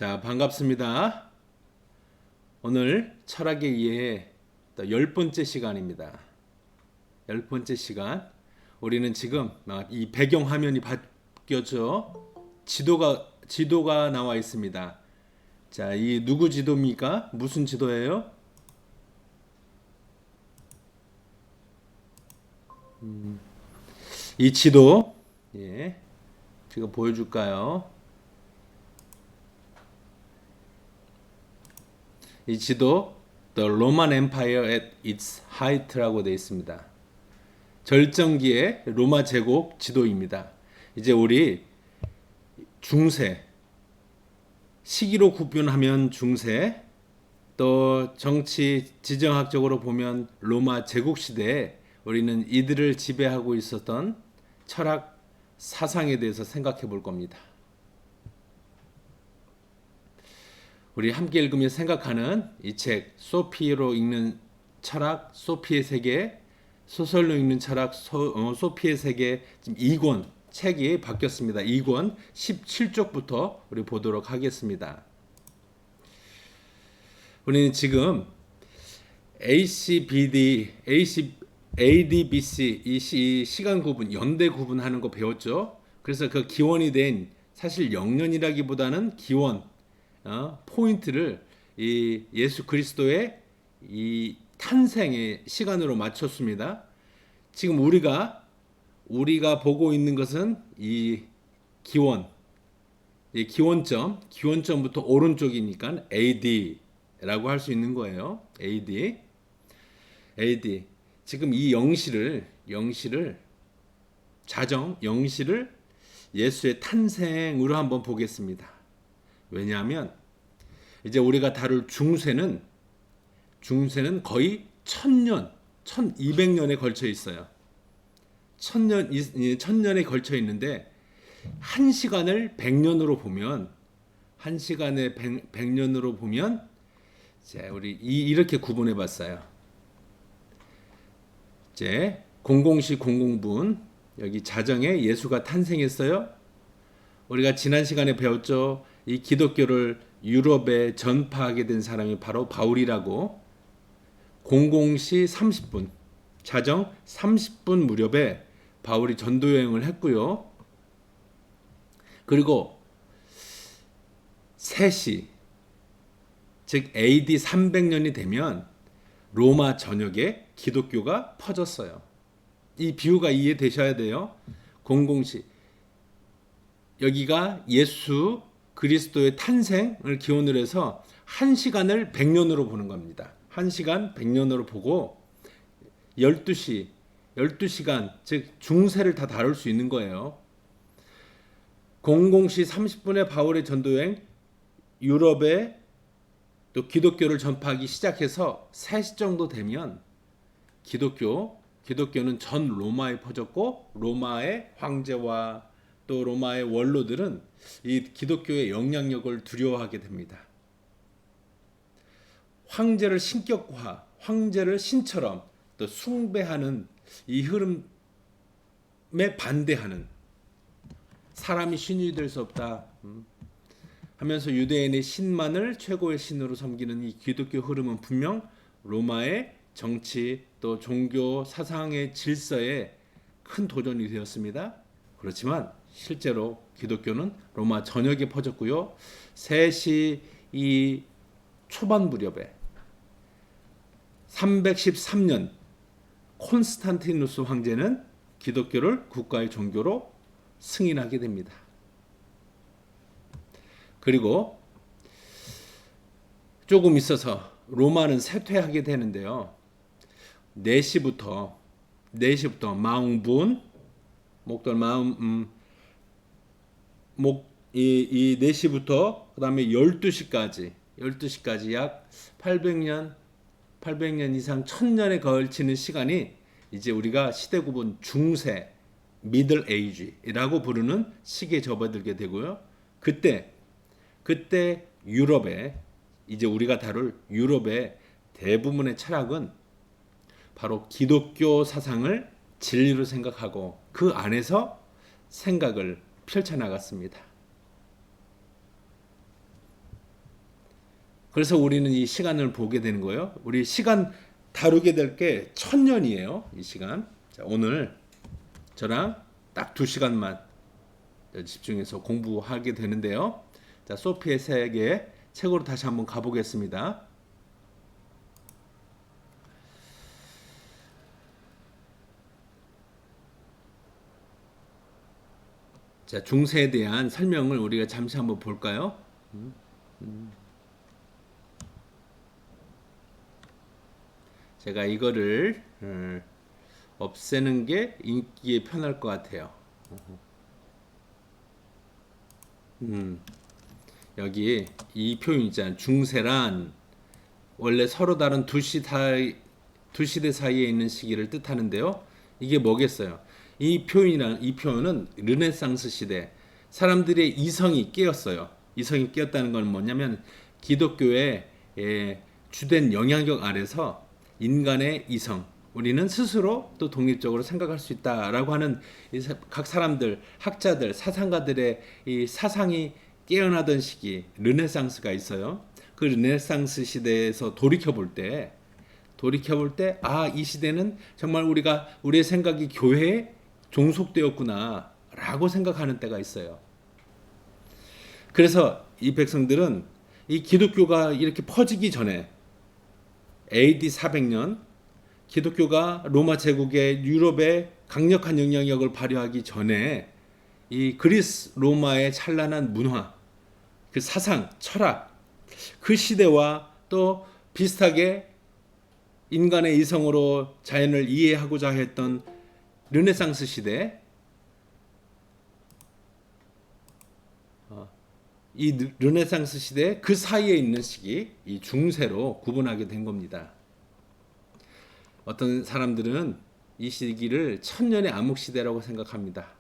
자, 반갑습니다. 오늘 철학의 이해 또 10번째 시간입니다. 10번째 시간. 우리는 지금 이 배경 화면이 바뀌었죠. 지도가 나와 있습니다. 자, 이 누구 지도입니까? 무슨 지도예요? 이 지도, 예, 제가 보여줄까요? 이 지도 The Roman Empire at its height라고 되어 있습니다. 절정기의 로마 제국 지도입니다. 이제 우리 중세, 시기로 구분하면 중세, 또 정치 지정학적으로 보면 로마 제국 시대에 우리는 이들을 지배하고 있었던 철학 사상에 대해서 생각해 볼 겁니다. 우리 함께 읽으며 생각하는 이 책, 소피로 읽는 철학, 소피의 세계, 소설로 읽는 철학, 소피의 세계, 지금 2권 책이 바뀌었습니다. 2권 17쪽부터 우리 보도록 하겠습니다. 우리는 지금 ADBC 이 시간 구분, 연대 구분하는 거 배웠죠. 그래서 그 기원이 된 사실 영년이라기보다는 기원, 포인트를 이 예수 그리스도의 이 탄생의 시간으로 맞췄습니다. 지금 우리가 보고 있는 것은 이 기원점부터 오른쪽이니까 AD라고 할 수 있는 거예요. AD. 지금 이 영시를 예수의 탄생으로 한번 보겠습니다. 왜냐하면 이제 우리가 다룰 중세는 거의 1200년에 걸쳐 있어요. 1000년에 걸쳐 있는데 한 시간을 100년으로 보면 이제 우리 이렇게 구분해 봤어요. 이제 00시 00분 여기 자정에 예수가 탄생했어요. 우리가 지난 시간에 배웠죠. 이 기독교를 유럽에 전파하게 된 사람이 바로 바울이라고 00시 30분 자정 30분 무렵에 바울이 전도 여행을 했고요. 그리고 3시 즉 AD 300년이 되면 로마 전역에 기독교가 퍼졌어요. 이 비유가 이해되셔야 돼요. 00시 여기가 예수 그리스도의 탄생을 기원으로 해서 1시간을 100년으로 보는 겁니다. 1시간 100년으로 보고 12시간 즉 중세를 다 다룰 수 있는 거예요. 00시 30분에 바울의 전도여행 유럽에 또 기독교를 전파하기 시작해서 3시 정도 되면 기독교는 전 로마에 퍼졌고 로마의 황제와 또 로마의 원로들은 이 기독교의 영향력을 두려워하게 됩니다. 황제를 신격화, 황제를 신처럼 또 숭배하는 이 흐름에 반대하는 사람이 신이 될 수 없다 하면서 유대인의 신만을 최고의 신으로 섬기는 이 기독교 흐름은 분명 로마의 정치 또 종교 사상의 질서에 큰 도전이 되었습니다. 그렇지만 실제로 기독교는 로마 전역에 퍼졌고요. 3시 이 초반 무렵에 313년 콘스탄티누스 황제는 기독교를 국가의 종교로 승인하게 됩니다. 그리고 조금 있어서 로마는 쇠퇴하게 되는데요. 4시부터 마웅분 목돌 이 4시부터 그다음에 12시까지 약 800년 이상 1000년에 걸치는 시간이 이제 우리가 시대 구분 중세 미들 에이지라고 부르는 시기에 접어들게 되고요. 그때 유럽에 이제 우리가 다룰 유럽의 대부분의 철학은 바로 기독교 사상을 진리로 생각하고 그 안에서 생각을 펼쳐나갔습니다. 그래서 우리는 이 시간을 보게 되는 거예요. 우리 시간 다루게 될 게 1000년이에요. 이 시간. 자, 오늘 저랑 딱 2시간만 집중해서 공부하게 되는데요. 자, 소피의 세계 책으로 다시 한번 가보겠습니다. 자, 중세에 대한 설명을 우리가 잠시 한번 볼까요? 제가 이거를 없애는 게 읽기에 편할 것 같아요. 여기 이 표현 있잖아요. 중세란 원래 서로 다른 두 시대 사이에 있는 시기를 뜻하는데요. 이게 뭐겠어요? 이 표현은 르네상스 시대 사람들의 이성이 깨었어요. 이성이 깨었다는 건 뭐냐면 기독교의 주된 영향력 아래서 인간의 이성, 우리는 스스로 또 독립적으로 생각할 수 있다라고 하는 각 사람들, 학자들, 사상가들의 이 사상이 깨어나던 시기 르네상스가 있어요. 그 르네상스 시대에서 돌이켜 볼 때, 이 시대는 정말 우리의 생각이 교회에 종속되었구나라고 생각하는 때가 있어요. 그래서 이 백성들은 이 기독교가 이렇게 퍼지기 전에 AD 400년 기독교가 로마 제국의 유럽에 강력한 영향력을 발휘하기 전에 이 그리스 로마의 찬란한 문화, 그 사상, 철학, 그 시대와 또 비슷하게 인간의 이성으로 자연을 이해하고자 했던 르네상스 시대, 이 르네상스 시대 그 사이에 있는 시기, 이 중세로 구분하게 된 겁니다. 어떤 사람들은 이 시기를 천년의 암흑 시대라고 생각합니다.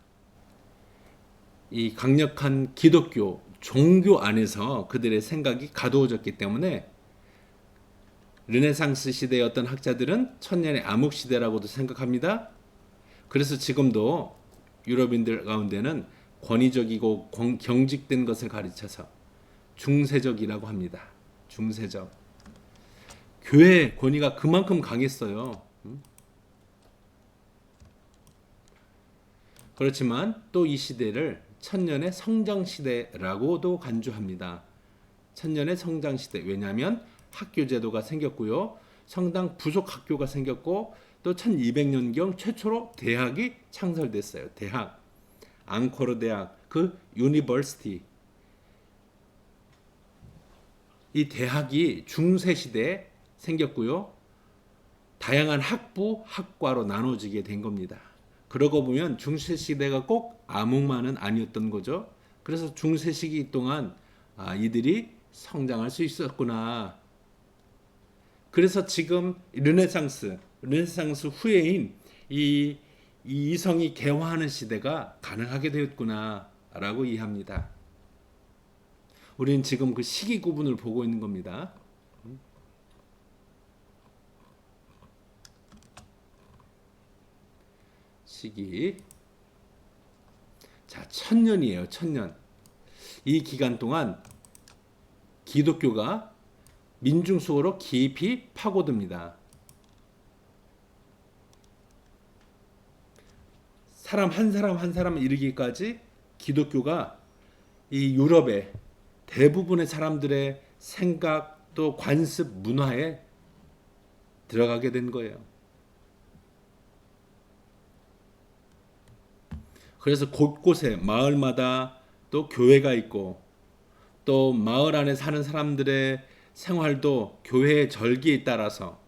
이 강력한 기독교 종교 안에서 그들의 생각이 가두어졌기 때문에 르네상스 시대의 어떤 학자들은 천년의 암흑 시대라고도 생각합니다. 그래서 지금도 유럽인들 가운데는 권위적이고 경직된 것을 가르쳐서 중세적이라고 합니다. 중세적. 교회의 권위가 그만큼 강했어요. 그렇지만 또 이 시대를 천년의 성장 시대라고도 간주합니다. 천년의 성장 시대. 왜냐하면 학교 제도가 생겼고요. 성당 부속 학교가 생겼고 또 1200년경 최초로 대학이 창설됐어요. 대학. 앙코르 대학, 그 유니버시티. 이 대학이 중세 시대에 생겼고요. 다양한 학부, 학과로 나눠지게 된 겁니다. 그러고 보면 중세 시대가 꼭 암흑만은 아니었던 거죠. 그래서 중세 시기 동안 이들이 성장할 수 있었구나. 그래서 지금 르네상스 후예인 이 이성이 개화하는 시대가 가능하게 되었구나라고 이해합니다. 우리는 지금 그 시기 구분을 보고 있는 겁니다. 시기. 자, 1000년이에요. 1000년. 이 기간 동안 기독교가 민중 속으로 깊이 파고듭니다. 사람 한 사람을 이르기까지 기독교가 이 유럽의 대부분의 사람들의 생각 또 관습 문화에 들어가게 된 거예요. 그래서 곳곳에 마을마다 또 교회가 있고 또 마을 안에 사는 사람들의 생활도 교회 절기에 따라서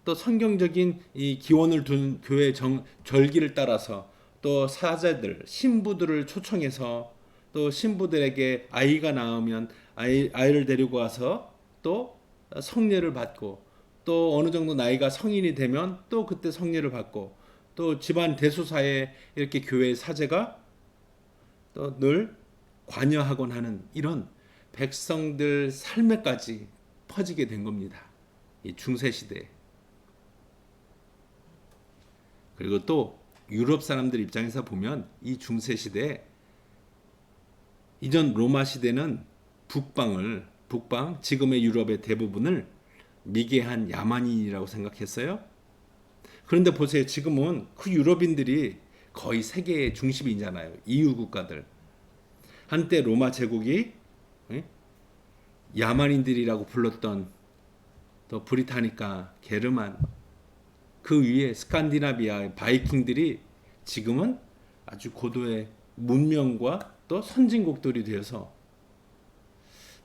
또 성경적인 이 기원을 둔 교회 절기를 따라서 또 사제들, 신부들을 초청해서 또 신부들에게 아이가 낳으면 아이를 데리고 와서 또 성례를 받고 또 어느 정도 나이가 성인이 되면 또 그때 성례를 받고 또 집안 대소사에 이렇게 교회 사제가 또 늘 관여하곤 하는 이런 백성들 삶에까지 퍼지게 된 겁니다. 이 중세 시대에. 그리고 또 유럽 사람들 입장에서 보면 이 중세 시대에 이전 로마 시대는 북방 지금의 유럽의 대부분을 미개한 야만인이라고 생각했어요. 그런데 보세요. 지금은 그 유럽인들이 거의 세계의 중심이잖아요. EU 국가들. 한때 로마 제국이 예? 야만인들이라고 불렀던 또 브리타니카, 게르만, 그 위에 스칸디나비아 바이킹들이 지금은 아주 고도의 문명과 또 선진국들이 되어서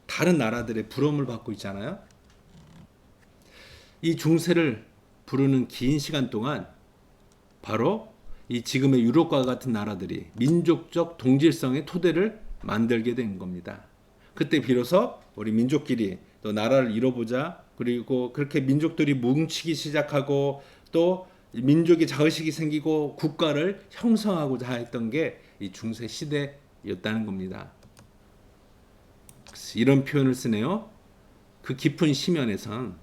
다른 나라들의 부러움을 받고 있잖아요. 이 중세를 부르는 긴 시간 동안 바로 이 지금의 유럽과 같은 나라들이 민족적 동질성의 토대를 만들게 된 겁니다. 그때 비로소 우리 민족끼리 또 나라를 이뤄보자, 그리고 그렇게 민족들이 뭉치기 시작하고 또 민족의 자의식이 생기고 국가를 형성하고자 했던 게 이 중세 시대였다는 겁니다. 이런 표현을 쓰네요. 그 깊은 심연에선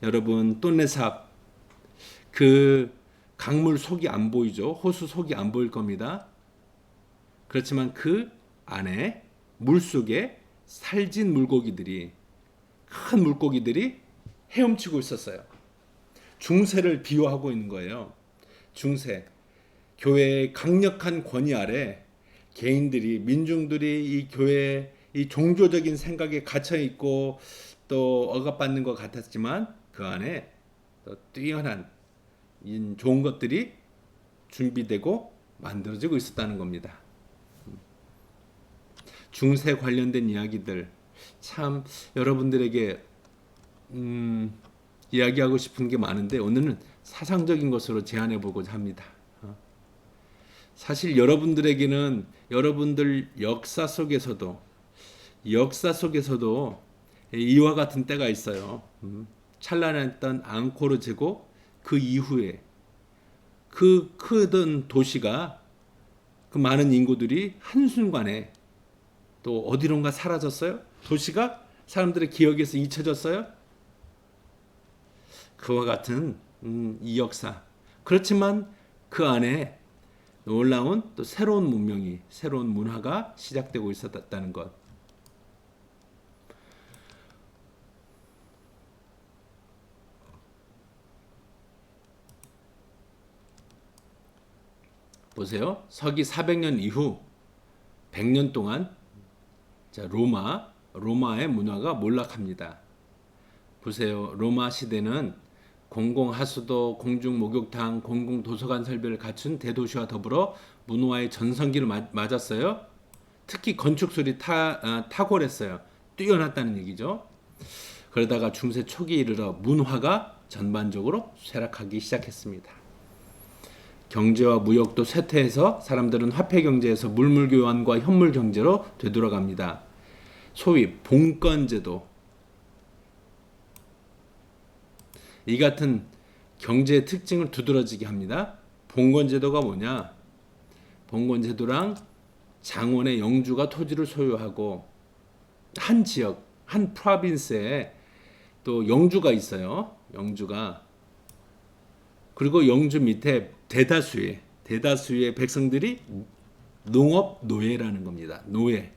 여러분 똠네삽 그 강물 속이 안 보이죠. 호수 속이 안 보일 겁니다. 그렇지만 그 안에 물속에 살진 물고기들이, 큰 물고기들이 헤엄치고 있었어요. 중세를 비유하고 있는 거예요. 중세 교회의 강력한 권위 아래 개인들이, 민중들이 이 교회의 이 종교적인 생각에 갇혀 있고 또 억압받는 것 같았지만 그 안에 또 뛰어난 좋은 것들이 준비되고 만들어지고 있었다는 겁니다. 중세 관련된 이야기들 참 여러분들에게 이야기하고 싶은 게 많은데 오늘은 사상적인 것으로 제안해 보고자 합니다. 사실 여러분들에게는 여러분들 역사 속에서도 이와 같은 때가 있어요. 찬란했던 앙코르 제국 그 이후에 그 크던 도시가 그 많은 인구들이 한순간에 또 어디론가 사라졌어요. 도시가 사람들의 기억에서 잊혀졌어요. 그와 같은 이 역사. 그렇지만 그 안에 놀라운 또 새로운 문명이, 새로운 문화가 시작되고 있었다는 것. 보세요. 서기 400년 이후 100년 동안 로마의 문화가 몰락합니다. 보세요. 로마 시대는 공공하수도, 공중목욕탕, 공공도서관 설비를 갖춘 대도시와 더불어 문화의 전성기를 맞았어요. 특히 건축술이 탁월했어요. 뛰어났다는 얘기죠. 그러다가 중세 초기에 이르러 문화가 전반적으로 쇠락하기 시작했습니다. 경제와 무역도 쇠퇴해서 사람들은 화폐 경제에서 물물 교환과 현물 경제로 되돌아갑니다. 소위 봉건제도, 이 같은 경제의 특징을 두드러지게 합니다. 봉건제도가 뭐냐? 봉건제도랑 장원의 영주가 토지를 소유하고 한 지역, 한 프로빈스에 또 영주가 있어요. 영주가. 그리고 영주 밑에 대다수의 백성들이 농업 노예라는 겁니다. 노예.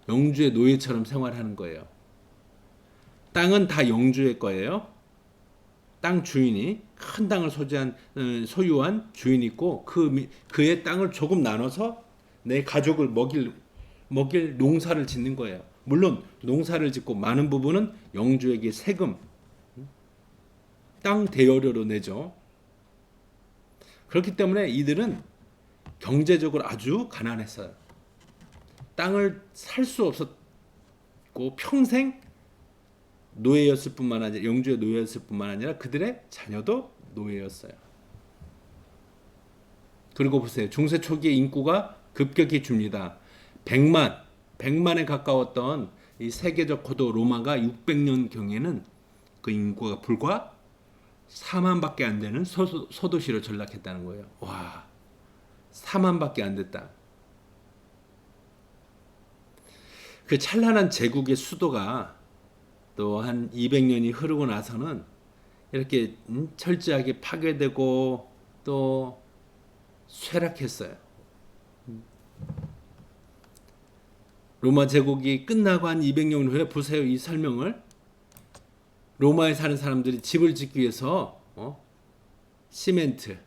영주의 노예처럼 생활하는 거예요. 땅은 다 영주의 거예요. 땅 주인이 큰 땅을 소유한 주인이 있고 그의 땅을 조금 나눠서 내 가족을 먹일 농사를 짓는 거예요. 물론 농사를 짓고 많은 부분은 영주에게 세금, 땅 대여료로 내죠. 그렇기 때문에 이들은 경제적으로 아주 가난했어요. 땅을 살 수 없었고 평생 노예였을 뿐만 아니라 영주의 노예였을 뿐만 아니라 그들의 자녀도 노예였어요. 그리고 보세요. 중세 초기의 인구가 급격히 줍니다. 100만에 가까웠던 이 세계적 고도 로마가 600년 경에는 그 인구가 불과 4만밖에 안 되는 소도시로 전락했다는 거예요. 와, 4만밖에 안 됐다. 그 찬란한 제국의 수도가 또 한 200년이 흐르고 나서는 이렇게 철저하게 파괴되고 또 쇠락했어요. 로마 제국이 끝나고 한 200년 후에 보세요. 이 설명을. 로마에 사는 사람들이 집을 짓기 위해서 시멘트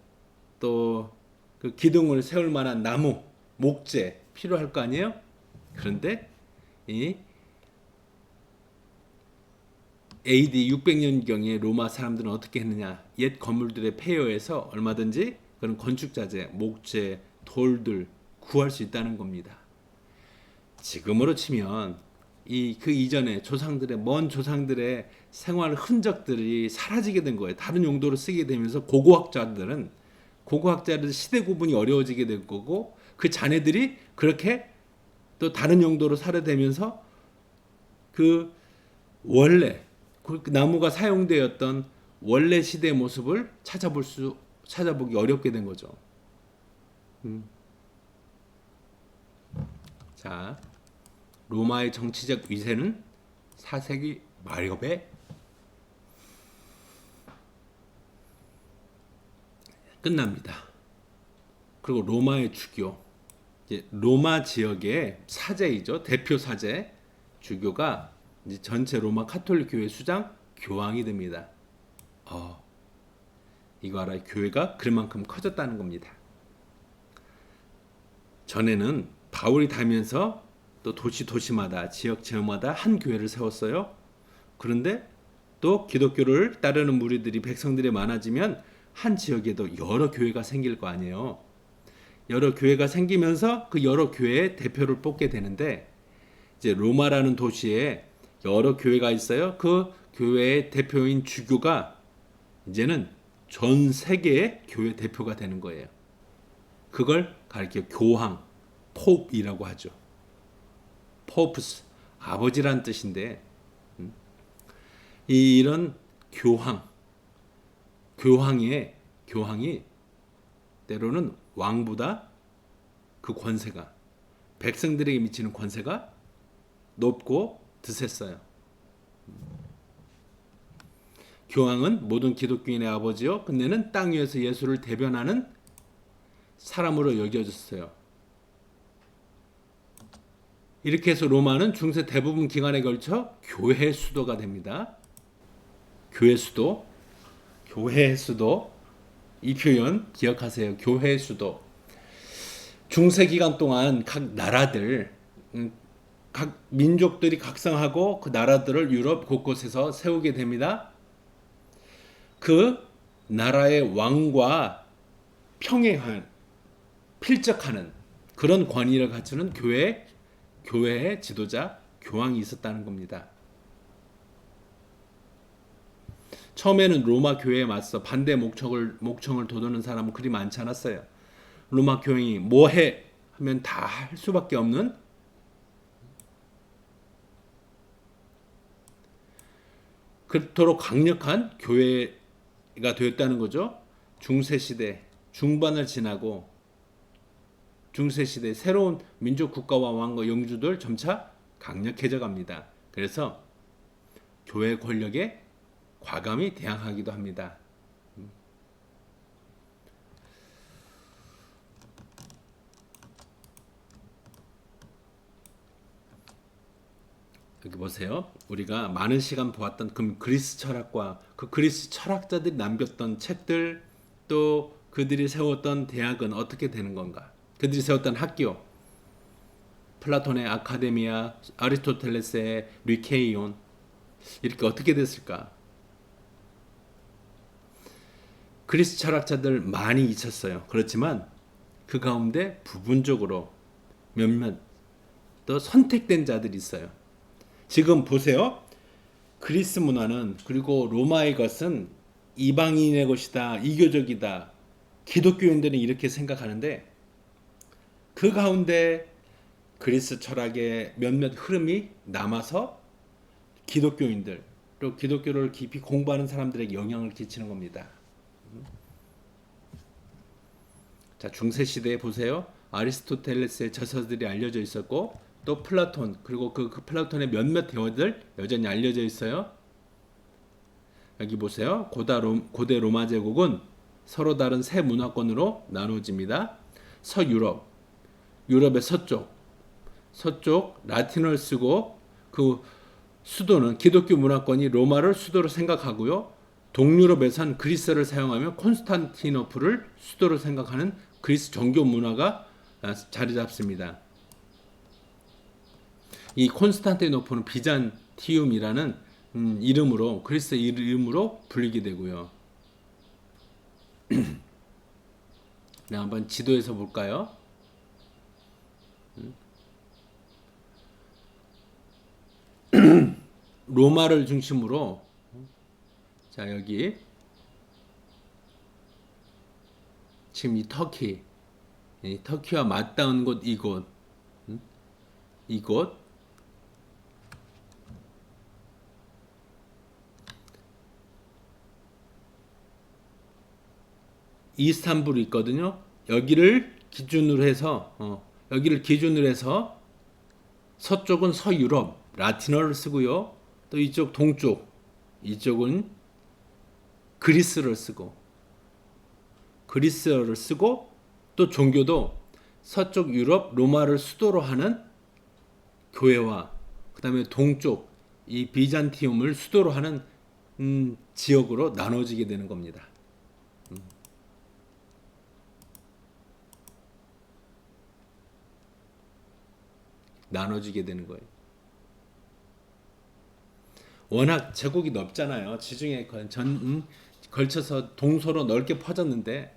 또 그 기둥을 세울 만한 나무, 목재 필요할 거 아니에요? 그런데 이 AD 600년경에 로마 사람들은 어떻게 했느냐? 옛 건물들의 폐허에서 얼마든지 그런 건축자재, 목재, 돌들 구할 수 있다는 겁니다. 지금으로 치면 그 이전에 먼 조상들의 생활 흔적들이 사라지게 된 거예요. 다른 용도로 쓰게 되면서 고고학자들 시대 구분이 어려워지게 될 거고, 그 자녀들이 그렇게 또 다른 용도로 살아되면서 그 원래 그 나무가 사용되었던 원래 시대의 모습을 찾아보기 어렵게 된 거죠. 자, 로마의 정치적 위세는 4세기 말엽에 끝납니다. 그리고 로마의 주교, 이제 로마 지역의 사제이죠. 대표 사제 주교가 이제 전체 로마 카톨릭 교회 수장 교황이 됩니다. 이거 알아요? 교회가 그만큼 커졌다는 겁니다. 전에는 바울이 다니면서 또 도시마다 지역마다 한 교회를 세웠어요. 그런데 또 기독교를 따르는 무리들이 백성들이 많아지면 한 지역에도 여러 교회가 생길 거 아니에요. 여러 교회가 생기면서 그 여러 교회의 대표를 뽑게 되는데, 이제 로마라는 도시에 여러 교회가 있어요. 그 교회의 대표인 주교가 이제는 전 세계의 교회 대표가 되는 거예요. 그걸 가리켜 교황, 포프이라고 하죠. 포프스, 아버지란 뜻인데, 이런 교황이 때로는 왕보다 그 권세가, 백성들에게 미치는 권세가 높고 드셌어요. 교황은 모든 기독교인의 아버지요, 근데는 땅 위에서 예수를 대변하는 사람으로 여겨졌어요. 이렇게 해서 로마는 중세 대부분 기간에 걸쳐 교회 수도가 됩니다. 교회 수도, 이 표현 기억하세요. 교회 수도. 중세 기간 동안 각 나라들, 각 민족들이 각성하고 그 나라들을 유럽 곳곳에서 세우게 됩니다. 그 나라의 왕과 필적하는 그런 권위를 갖추는 교회의 지도자, 교황이 있었다는 겁니다. 처음에는 로마 교회에 맞서 반대 목청을 돋우는 사람은 그리 많지 않았어요. 로마 교황이 뭐해 하면 다 할 수밖에 없는, 그토록 강력한 교회가 되었다는 거죠. 중세시대 중반을 지나고 중세시대 새로운 민족 국가와 왕과 영주들 점차 강력해져 갑니다. 그래서 교회 권력에 과감히 대항하기도 합니다. 여기 보세요. 우리가 많은 시간 보았던 그리스 철학과 그 그리스 철학자들이 남겼던 책들, 또 그들이 세웠던 대학은 어떻게 되는 건가? 그들이 세웠던 학교, 플라톤의 아카데미아, 아리스토텔레스의 리케이온, 이렇게 어떻게 됐을까? 그리스 철학자들 많이 있었어요. 그렇지만 그 가운데 부분적으로 몇몇 또 선택된 자들이 있어요. 지금 보세요. 그리스 문화는, 그리고 로마의 것은 이방인의 것이다, 이교적이다, 기독교인들은 이렇게 생각하는데, 그 가운데 그리스 철학의 몇몇 흐름이 남아서 기독교인들, 또 기독교를 깊이 공부하는 사람들에게 영향을 끼치는 겁니다. 자, 중세시대에 보세요. 아리스토텔레스의 저서들이 알려져 있었고, 또 플라톤, 그리고 그 플라톤의 몇몇 대어들 여전히 알려져 있어요. 여기 보세요. 고대 로마 제국은 서로 다른 세 문화권으로 나누어집니다. 서유럽, 유럽의 서쪽, 서쪽 라틴어를 쓰고 그 수도는 기독교 문화권이 로마를 수도로 생각하고요. 동유럽에선 그리스를 사용하며 콘스탄티노플을 수도로 생각하는 그리스 종교 문화가 자리 잡습니다. 이 콘스탄티노플은 비잔티움이라는 이름으로 그리스 이름으로 불리게 되고요. 네, 한번 지도에서 볼까요? 로마를 중심으로 자 여기 지금 이 터키와 맞닿은 곳 이곳 이스탄불이 있거든요. 여기를 기준으로 해서 서쪽은 서유럽 라틴어를 쓰고요. 또 이쪽 동쪽 이쪽은 그리스어를 쓰고 또 종교도 서쪽 유럽 로마를 수도로 하는 교회와 그다음에 동쪽 이 비잔티움을 수도로 하는 지역으로 나눠지게 되는 겁니다. 나눠지게 되는 거예요. 워낙 제국이 넓잖아요. 지중해 걸쳐서 동서로 넓게 퍼졌는데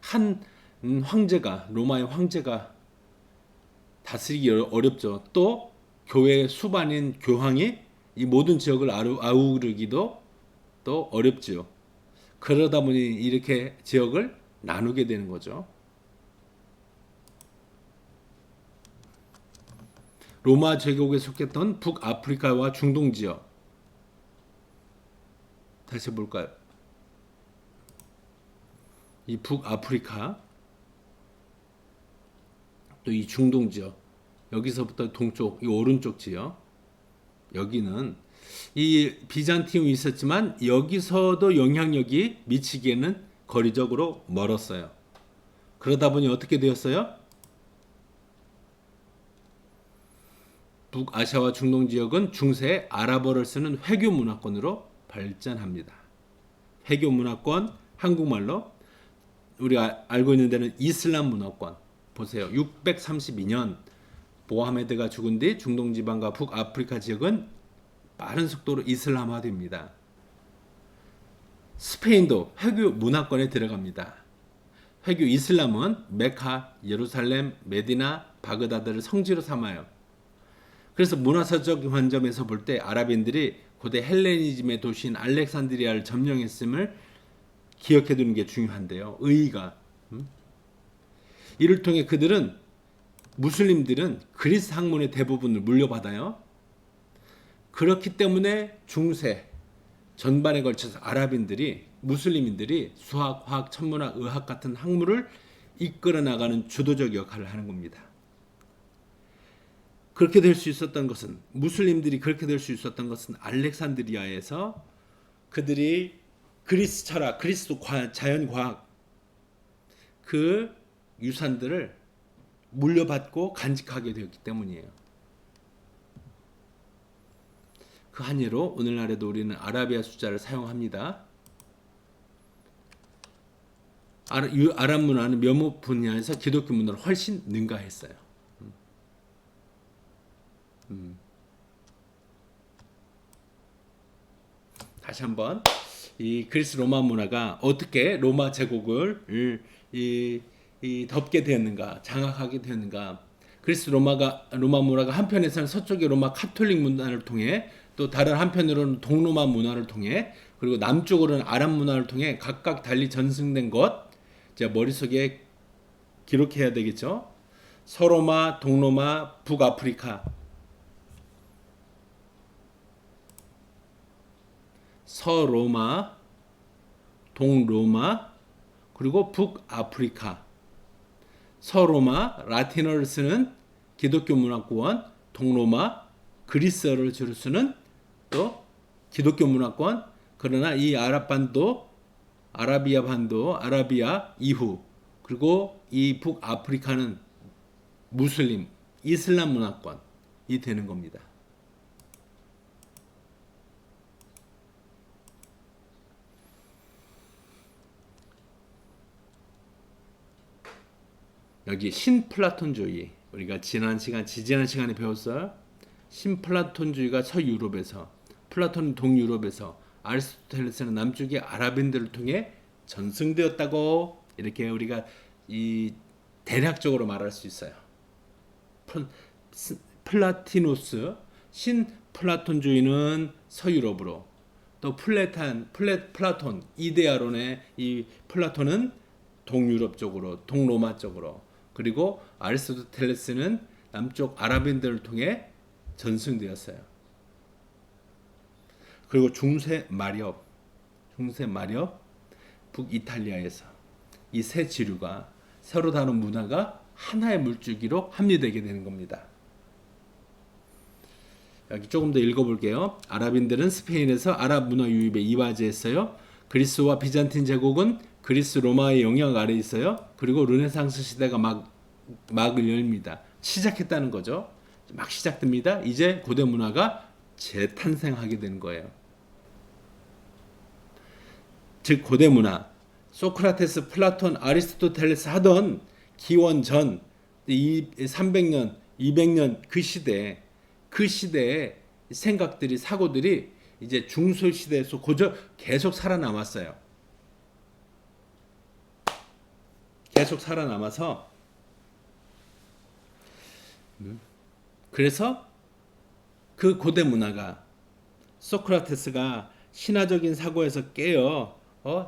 한 로마의 황제가 다스리기 어렵죠. 또 교회의 수반인 교황이 이 모든 지역을 아우르기도 또 어렵지요. 그러다 보니 이렇게 지역을 나누게 되는 거죠. 로마 제국에 속했던 북아프리카와 중동 지역 다시 볼까요? 이 북아프리카 또 이 중동 지역 여기서부터 동쪽 이 오른쪽 지역 여기는 이 비잔티움이 있었지만 여기서도 영향력이 미치기에는 거리적으로 멀었어요. 그러다 보니 어떻게 되었어요? 북아시아와 중동 지역은 중세 아랍어를 쓰는 회교 문화권으로 발전합니다. 회교 문화권, 한국말로 우리가 알고 있는 데는 이슬람 문화권. 보세요. 632년 모하메드가 죽은 뒤 중동 지방과 북아프리카 지역은 빠른 속도로 이슬람화됩니다. 스페인도 회교 문화권에 들어갑니다. 회교 이슬람은 메카, 예루살렘, 메디나, 바그다드를 성지로 삼아요. 그래서 문화사적 관점에서 볼 때 아랍인들이 고대 헬레니즘의 도시인 알렉산드리아를 점령했음을 기억해 두는 게 중요한데요. 이를 통해 무슬림들은 그리스 학문의 대부분을 물려받아요. 그렇기 때문에 중세 전반에 걸쳐서 무슬림인들이 수학, 화학, 천문학, 의학 같은 학문을 이끌어 나가는 주도적 역할을 하는 겁니다. 그렇게 될 수 있었던 것은 무슬림들이 그렇게 될 수 있었던 것은 알렉산드리아에서 그들이 그리스 철학, 그리스 자연과학 그 유산들을 물려받고 간직하게 되었기 때문이에요. 그 한 예로 오늘날에도 우리는 아라비아 숫자를 사용합니다. 아랍 문화는 몇몇 분야에서 기독교 문화를 훨씬 능가했어요. 다시 한번 이 그리스 로마 문화가 어떻게 로마 제국을 덮게 되었는가, 장악하게 되었는가. 그리스 로마 문화가 한편에서는 서쪽의 로마 카톨릭 문화를 통해 또 다른 한편으로는 동로마 문화를 통해 그리고 남쪽으로는 아랍 문화를 통해 각각 달리 전승된 것 제가 머릿속에 기록해야 되겠죠. 서로마, 동로마, 북아프리카 서로마, 동로마, 그리고 북아프리카. 서로마, 라틴어를 쓰는 기독교 문화권, 동로마, 그리스어를 주로 쓰는 또 기독교 문화권. 그러나 이 아라비아 반도, 아라비아 이후, 그리고 이 북아프리카는 무슬림, 이슬람 문화권이 되는 겁니다. 여기 신플라톤주의, 우리가 지지난 시간에 배웠어요. 신플라톤주의가 서유럽에서, 플라톤은 동유럽에서, 아리스토텔레스는 남쪽의 아랍인들을 통해 전승되었다고 이렇게 우리가 이 대략적으로 말할 수 있어요. 플라티누스, 신플라톤주의는 서유럽으로, 또 플라톤 이데아론의 이 플라톤은 동유럽 쪽으로, 동로마 쪽으로, 그리고 아리스토텔레스는 남쪽 아랍인들을 통해 전승되었어요. 그리고 중세 마렵 북이탈리아에서 이 세 지류가 서로 다른 문화가 하나의 물줄기로 합류되게 되는 겁니다. 여기 조금 더 읽어볼게요. 아랍인들은 스페인에서 아랍 문화 유입에 이바지했어요. 그리스와 비잔틴 제국은 그리스 로마의 영향 아래 있어요. 그리고 르네상스 시대가 막을 열립니다. 시작했다는 거죠. 막 시작됩니다. 이제 고대 문화가 재탄생하게 되는 거예요. 즉 고대 문화, 소크라테스, 플라톤, 아리스토텔레스 하던 기원 전 300년, 200년 그 시대의 생각들이, 사고들이 이제 중세 시대에서 계속 살아남았어요. 계속 살아남아서 그래서 그 고대 문화가 소크라테스가 신화적인 사고에서 깨어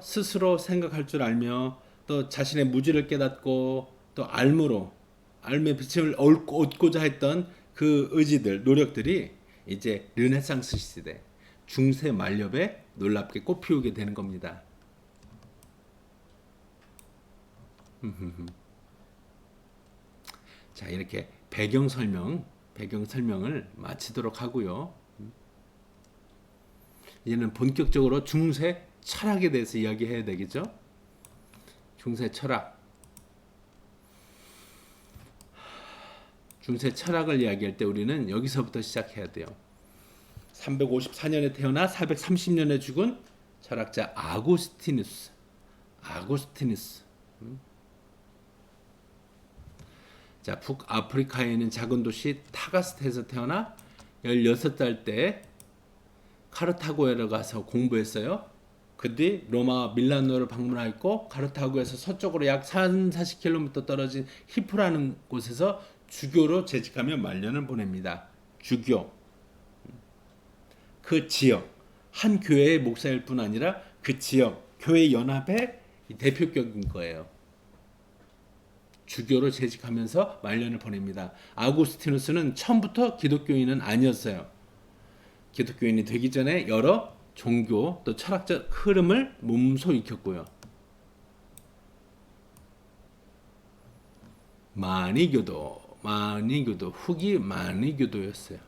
스스로 생각할 줄 알며 또 자신의 무지를 깨닫고 또 알의 빛을 얻고자 했던 그 의지들, 노력들이 이제 르네상스 시대, 중세 말엽에 놀랍게 꽃피우게 되는 겁니다. 자, 이렇게 배경 설명을 마치도록 하고요. 이제는 본격적으로 중세 철학에 대해서 이야기해야 되겠죠? 중세 철학. 중세 철학을 이야기할 때 우리는 여기서부터 시작해야 돼요. 354년에 태어나 430년에 죽은 철학자 아구스티누스. 자, 북아프리카에 있는 작은 도시 타가스트에서 태어나 16살 때 카르타고에 가서 공부했어요. 그 뒤 로마 밀라노를 방문하였고 카르타고에서 서쪽으로 약 40km 떨어진 히프라는 곳에서 주교로 재직하며 말년을 보냅니다. 주교. 그 지역, 한 교회의 목사일 뿐 아니라 그 지역, 교회 연합의 대표격인 거예요. 주교로 재직하면서 말년을 보냅니다. 아구스티누스는 처음부터 기독교인은 아니었어요. 기독교인이 되기 전에 여러 종교 또 철학적 흐름을 몸소 익혔고요. 마니교도 후기 마니교도였어요.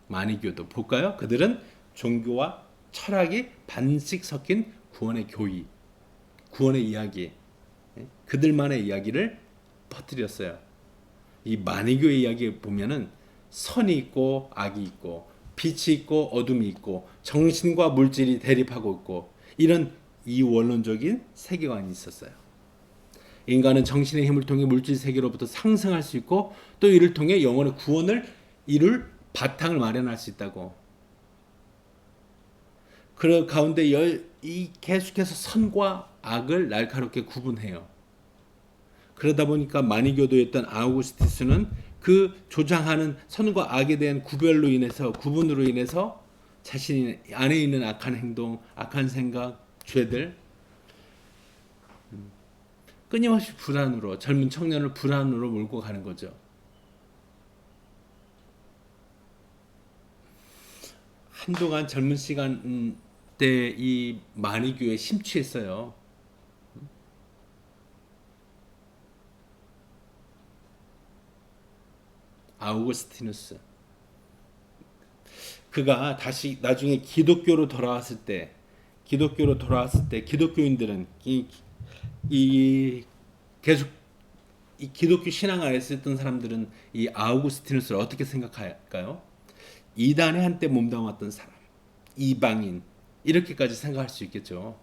마니교도 볼까요? 그들은 종교와 철학이 반씩 섞인 구원의 교의, 구원의 이야기, 그들만의 이야기를 퍼뜨렸어요. 이 마니교의 이야기 보면은 선이 있고 악이 있고 빛이 있고 어둠이 있고 정신과 물질이 대립하고 있고 이런 이원론적인 세계관이 있었어요. 인간은 정신의 힘을 통해 물질 세계로부터 상승할 수 있고 또 이를 통해 영혼의 구원을 이룰 바탕을 마련할 수 있다고. 그 가운데 계속해서 선과 악을 날카롭게 구분해요. 그러다 보니까 마니교도였던 아우구스티스는 그 조장하는 선과 악에 대한 구분으로 인해서 자신 안에 있는 악한 행동, 악한 생각, 죄들 끊임없이 불안으로, 젊은 청년을 불안으로 몰고 가는 거죠. 한동안 젊은 시간 때 이 마니교에 심취했어요. 아우구스티누스. 그가 다시 나중에 기독교로 돌아왔을 때 기독교로 돌아왔을 때 기독교인들은 이 계속 이 기독교 신앙 아래서 있던 사람들은 이 아우구스티누스를 어떻게 생각할까요? 이단에 한때 몸담았던 사람, 이방인 이렇게까지 생각할 수 있겠죠.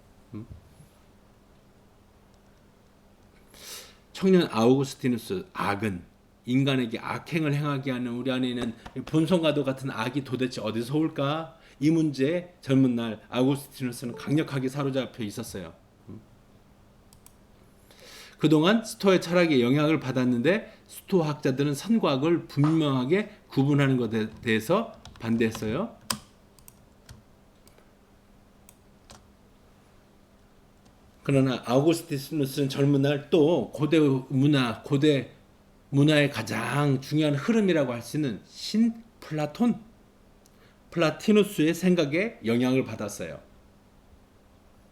청년 아우구스티누스 악은 인간에게 악행을 행하게 하는 우리 안에 있는 본성과도 같은 악이 도대체 어디서 올까? 이 문제에 젊은 날 아우구스티누스는 강력하게 사로잡혀 있었어요. 그동안 스토아의 철학에 영향을 받았는데 스토아 학자들은 선과 악을 분명하게 구분하는 것에 대해서 반대했어요. 그러나 아우구스티누스는 젊은 날 또 고대 문화의 가장 중요한 흐름이라고 할 수 있는 플라티누스의 생각에 영향을 받았어요.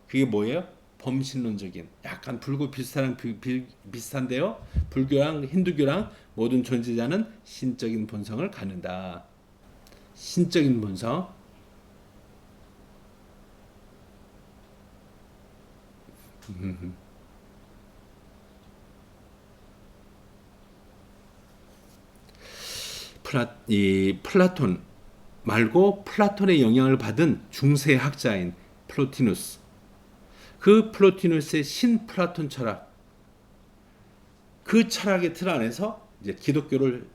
그게 뭐예요? 범신론적인 약간 불교 비슷한데요. 불교랑 힌두교랑 모든 존재자는 신적인 본성을 갖는다. 신적인 본성. 플라톤 말고 플라톤의 영향을 받은 중세 학자인 플로티누스. 그 플로티누스의 신플라톤 철학, 그 철학의 틀 안에서 이제 기독교를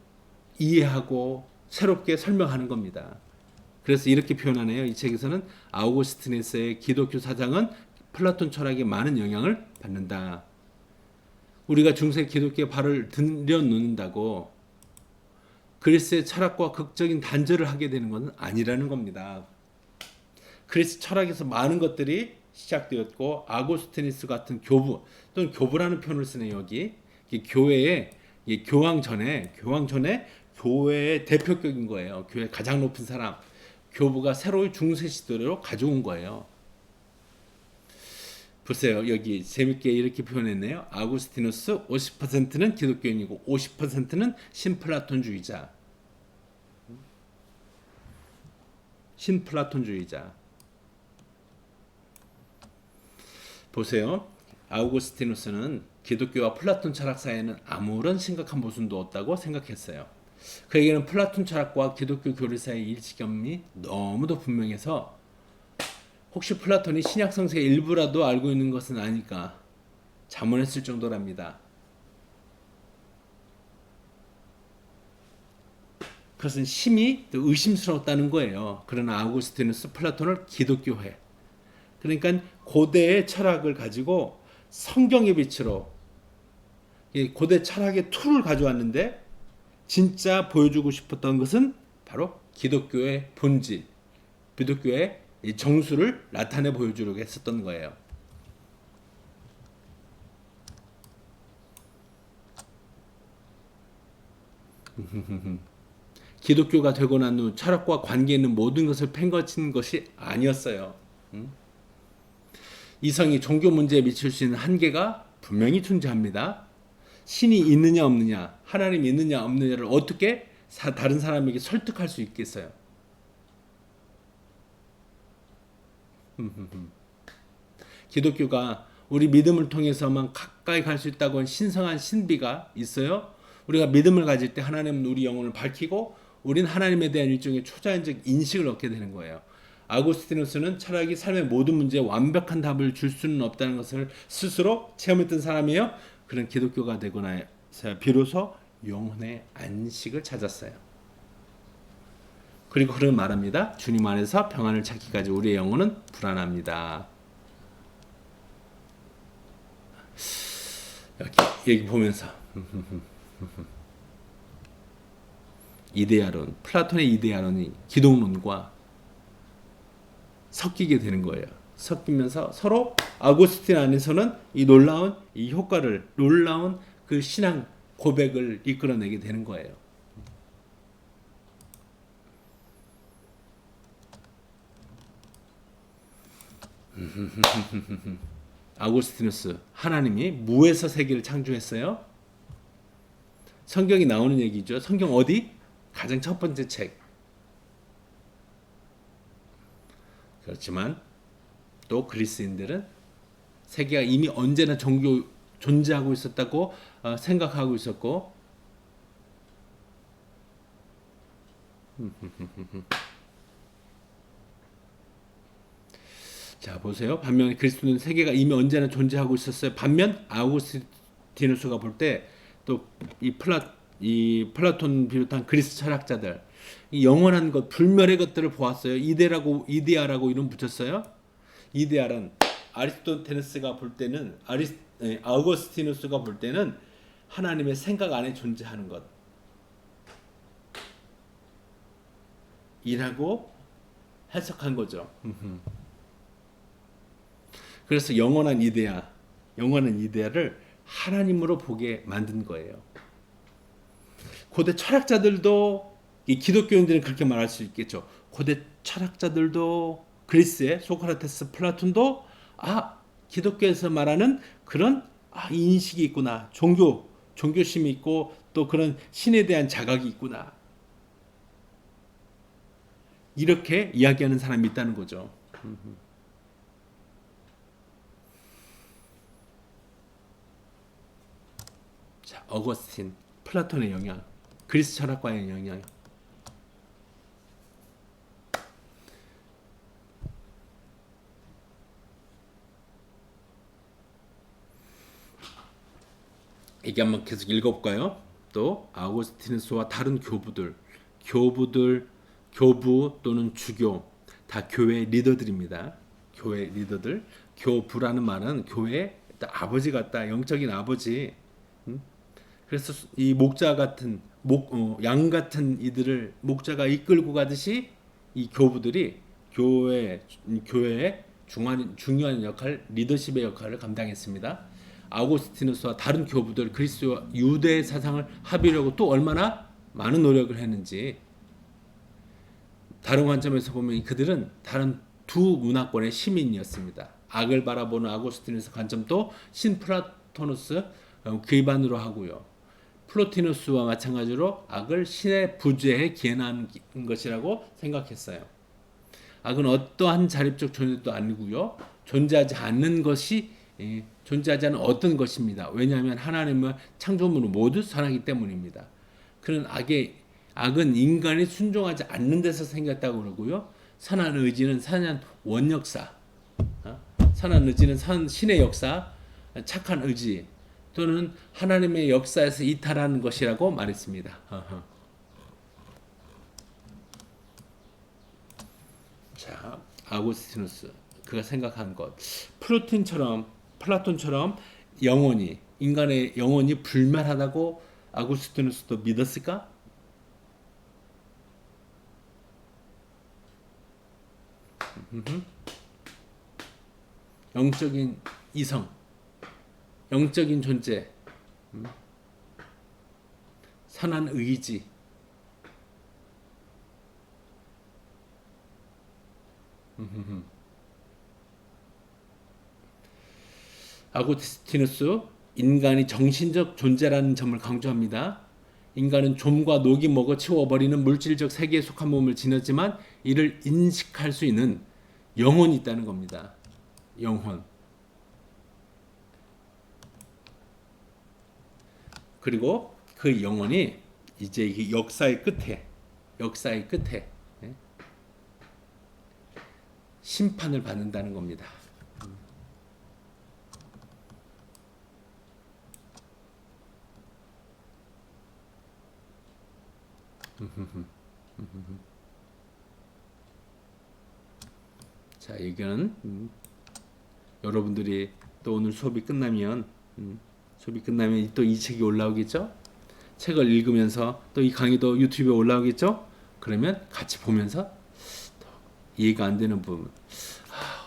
이해하고 새롭게 설명하는 겁니다. 그래서 이렇게 표현하네요. 이 책에서는 아우구스티누스의 기독교 사상은 플라톤 철학에 많은 영향을 받는다. 우리가 중세 기독교에 발을 들여놓는다고 그리스의 철학과 극적인 단절을 하게 되는 것은 아니라는 겁니다. 그리스 철학에서 많은 것들이 시작되었고 아우구스티누스 같은 교부 또는 교부라는 표현을 쓰네요. 여기 교회의 교황 전에 교회의 대표격인 거예요. 교회 가장 높은 사람 교부가 새로운 중세 시대로 가져온 거예요. 보세요. 여기 재밌게 이렇게 표현했네요. 아우구스티누스 50%는 기독교인이고 50%는 신플라톤주의자. 신플라톤주의자. 보세요. 아우구스티누스는 기독교와 플라톤 철학 사이에는 아무런 심각한 모순도 없다고 생각했어요. 그에게는 플라톤 철학과 기독교 교리 사이의 일치감이 너무도 분명해서 혹시 플라톤이 신약 성서의 일부라도 알고 있는 것은 아닐까 자문했을 정도랍니다. 그것은 심히 의심스러웠다는 거예요. 그러나 아우구스티누스 플라톤을 기독교회, 그러니까 고대의 철학을 가지고 성경의 빛으로 고대 철학의 툴을 가져왔는데 진짜 보여주고 싶었던 것은 바로 기독교의 본질, 기독교의 이 정수를 나타내 보여주려고 했었던 거예요. 기독교가 되고 난 후 철학과 관계 있는 모든 것을 팽거친 것이 아니었어요. 이성이 종교 문제에 미칠 수 있는 한계가 분명히 존재합니다. 신이 있느냐 없느냐, 하나님이 있느냐 없느냐를 어떻게 다른 사람에게 설득할 수 있겠어요? 기독교가 우리 믿음을 통해서만 가까이 갈 수 있다고 하는 신성한 신비가 있어요. 우리가 믿음을 가질 때 하나님은 우리 영혼을 밝히고 우린 하나님에 대한 일종의 초자연적 인식을 얻게 되는 거예요. 아우구스티누스는 철학이 삶의 모든 문제에 완벽한 답을 줄 수는 없다는 것을 스스로 체험했던 사람이에요. 그런 기독교가 되고 나서 비로소 영혼의 안식을 찾았어요. 그리고 그런 말합니다. 주님 안에서 평안을 찾기까지 우리의 영혼은 불안합니다. 여기 보면서 이데아론, 플라톤의 이데아론이 기독론과 섞이게 되는 거예요. 섞이면서 서로 아우구스틴 안에서는 이 놀라운 이 효과를, 놀라운 그 신앙 고백을 이끌어내게 되는 거예요. 아우구스티누스, 하나님이 무에서 세계를 창조했어요. 성경이 나오는 얘기죠. 성경 어디? 가장 첫 번째 책. 그렇지만 또 그리스인들은 세계가 이미 언제나 종교 존재하고 있었다고 생각하고 있었고, 자 보세요. 반면 그리스도는 세계가 이미 언제나 존재하고 있었어요. 반면 아우구스티누스가 볼 때 또 이 플라톤 비롯한 그리스 철학자들 이 영원한 것, 불멸의 것들을 보았어요. 이데아라고 이름 붙였어요. 이데아는 아리스토테네스가 볼 때는 아우구스티누스가 볼 때는 하나님의 생각 안에 존재하는 것이라고 해석한 거죠. 그래서 영원한 이데아를 하나님으로 보게 만든 거예요. 고대 철학자들도 이 기독교인들은 그렇게 말할 수 있겠죠. 고대 철학자들도 그리스의 소크라테스, 플라톤도 기독교에서 말하는 그런 인식이 있구나. 종교심이 있고 또 그런 신에 대한 자각이 있구나. 이렇게 이야기하는 사람이 있다는 거죠. 자, 어거스틴, 플라톤의 영향, 그리스 철학과의 영향. 이게 한번 계속 읽어볼까요? 또 아우구스티누스와 다른 교부 또는 주교 다 교회 리더들입니다. 교회 리더들, 교부라는 말은 교회 아버지 같다, 영적인 아버지. 그래서 이 목자 같은 양 같은 이들을 목자가 이끌고 가듯이 이 교부들이 교회의 중요한 역할, 리더십의 역할을 감당했습니다. 아우구스티누스와 다른 교부들 그리스도와 유대 사상을 합의하려고 또 얼마나 많은 노력을 했는지 다른 관점에서 보면 그들은 다른 두 문화권의 시민이었습니다. 악을 바라보는 아우구스티누스 관점도 신플라토누스 기반으로 하고요. 플로티누스와 마찬가지로 악을 신의 부재에 기해한 것이라고 생각했어요. 악은 어떠한 자립적 존재도 아니고요. 존재하지 않는 어떤 것입니다. 왜냐하면 하나님은 창조물을 모두 선하기 때문입니다. 그런 악은 인간이 순종하지 않는 데서 생겼다고 그러고요. 선한 의지는 선한 원역사, 선한 의지는 신의 역사, 착한 의지 또는 하나님의 역사에서 이탈하는 것이라고 말했습니다. 자, 아우구스티누스 그가 생각한 것, 플라톤처럼 인간의 영혼이 불멸하다고 아우구스티누스도 믿었을까? 영적인 이성, 영적인 존재, 선한 의지, 아구스티누스 인간이 정신적 존재라는 점을 강조합니다. 인간은 좀과 녹이 먹어 치워버리는 물질적 세계에 속한 몸을 지녔지만 이를 인식할 수 있는 영혼이 있다는 겁니다. 영혼. 그리고 그 영혼이 이제 역사의 끝에 심판을 받는다는 겁니다. 자, 이거는 여러분들이 또 오늘 수업이 끝나면 또 이 책이 올라오겠죠? 책을 읽으면서 또 이 강의도 유튜브에 올라오겠죠? 그러면 같이 보면서 이해가 안 되는 부분.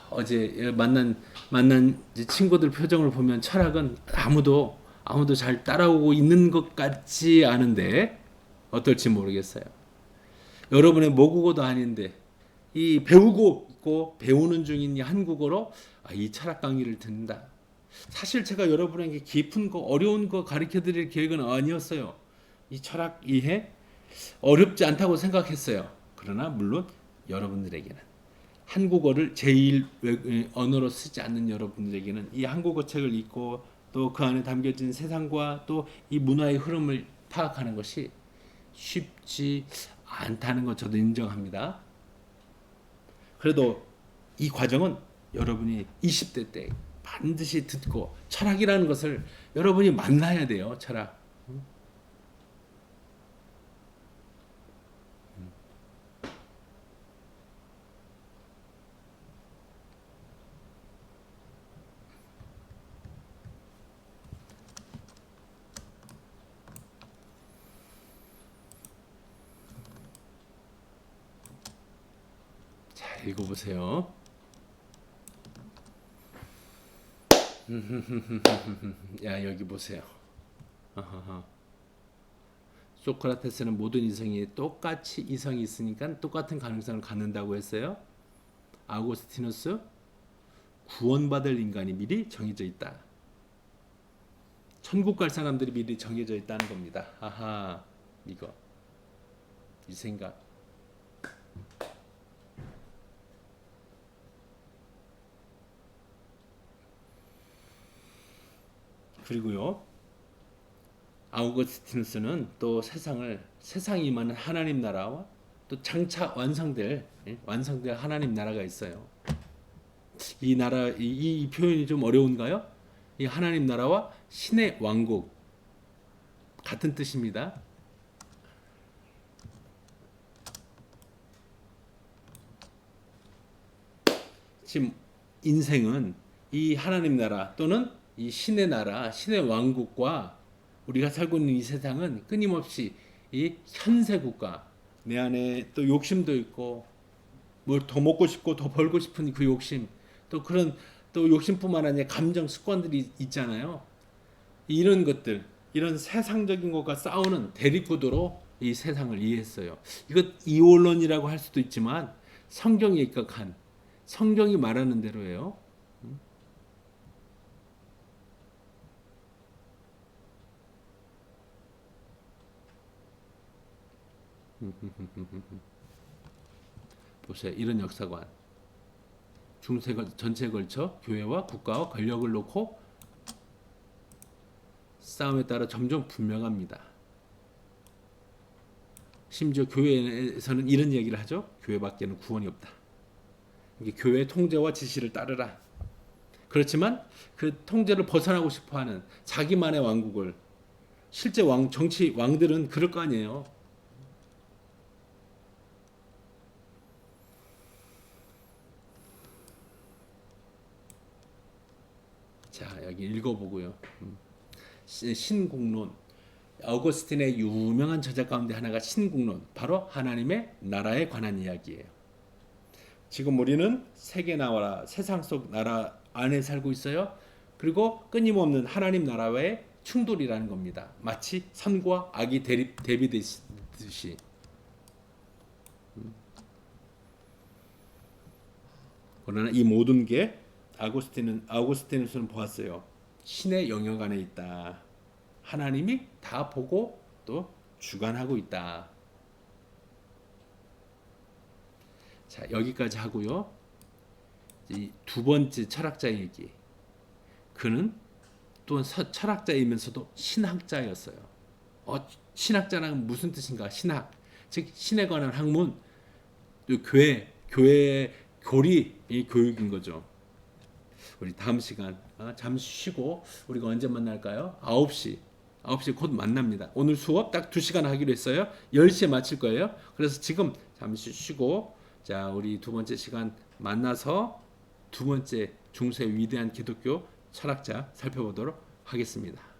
어제 만난 친구들 표정을 보면 철학은 아무도 잘 따라오고 있는 것 같지 않은데 어떨지 모르겠어요. 여러분의 모국어도 아닌데 이 배우고 있고 배우는 중인 이 한국어로 이 철학 강의를 듣는다. 사실 제가 여러분에게 깊은 거 어려운 거 가르쳐드릴 계획은 아니었어요. 이 철학 이해 어렵지 않다고 생각했어요. 그러나 물론 여러분들에게는 한국어를 제1 언어로 쓰지 않는 여러분들에게는 이 한국어 책을 읽고 또 그 안에 담겨진 세상과 또 이 문화의 흐름을 파악하는 것이 쉽지 않다는 것 저도 인정합니다. 그래도 이 과정은 여러분이 20대 때 반드시 듣고 철학이라는 것을 여러분이 만나야 돼요. 철학. 잘 읽어보세요. 야 여기 보세요. 소크라테스는 모든 이성이 똑같이 이성이 있으니까 똑같은 가능성을 갖는다고 했어요. 아우구스티누스 구원받을 인간이 미리 정해져 있다. 천국 갈 사람들이 미리 정해져 있다는 겁니다. 아하 이거 이 생각. 그리고요. 아우구스티누스는 또 세상이 임하는 하나님 나라와 또 장차 완성될 하나님 나라가 있어요. 이 나라 이 표현이 좀 어려운가요? 이 하나님 나라와 신의 왕국 같은 뜻입니다. 지금 인생은 이 하나님 나라 또는 이 신의 나라, 신의 왕국과 우리가 살고 있는 이 세상은 끊임없이 이 현세국가 내 안에 또 욕심도 있고 뭘 더 먹고 싶고 더 벌고 싶은 그 욕심 또 그런 또 욕심뿐만 아니라 감정 습관들이 있잖아요. 이런 것들 이런 세상적인 것과 싸우는 대립구도로 이 세상을 이해했어요. 이것 이원론이라고 할 수도 있지만 성경에 입각한 성경이 말하는 대로예요. 보세요. 이런 역사관. 중세 전체에 걸쳐 교회와 국가와 권력을 놓고 싸움에 따라 점점 분명합니다. 심지어 교회에서는 이런 얘기를 하죠. 교회밖에는 구원이 없다. 이게 교회의 통제와 지시를 따르라. 그렇지만 그 통제를 벗어나고 싶어하는 자기만의 왕국을 실제 정치 왕들은 그럴 거 아니에요. 자 여기 읽어보고요. 신국론 어거스틴의 유명한 저작 가운데 하나가 신국론 바로 하나님의 나라에 관한 이야기예요. 지금 우리는 세계 나라 세상 속 나라 안에 살고 있어요. 그리고 끊임없는 하나님 나라와의 충돌이라는 겁니다. 마치 선과 악이 대비되듯이. 그러나 이 모든 게 아우구스티누스는 보았어요. 신의 영역 안에 있다. 하나님이 다 보고 또 주관하고 있다. 자 여기까지 하고요. 이 두 번째 철학자의 얘기. 그는 또 철학자이면서도 신학자였어요. 신학자는 무슨 뜻인가? 신학, 즉 신에 관한 학문, 교회의 교리 이 교육인 거죠. 우리 다음 시간 잠시 쉬고 우리가 언제 만날까요? 9시 곧 만납니다. 오늘 수업 딱 2시간 하기로 했어요. 10시에 마칠 거예요. 그래서 지금 잠시 쉬고 자 우리 두 번째 시간 만나서 두 번째 중세 위대한 기독교 철학자 살펴보도록 하겠습니다.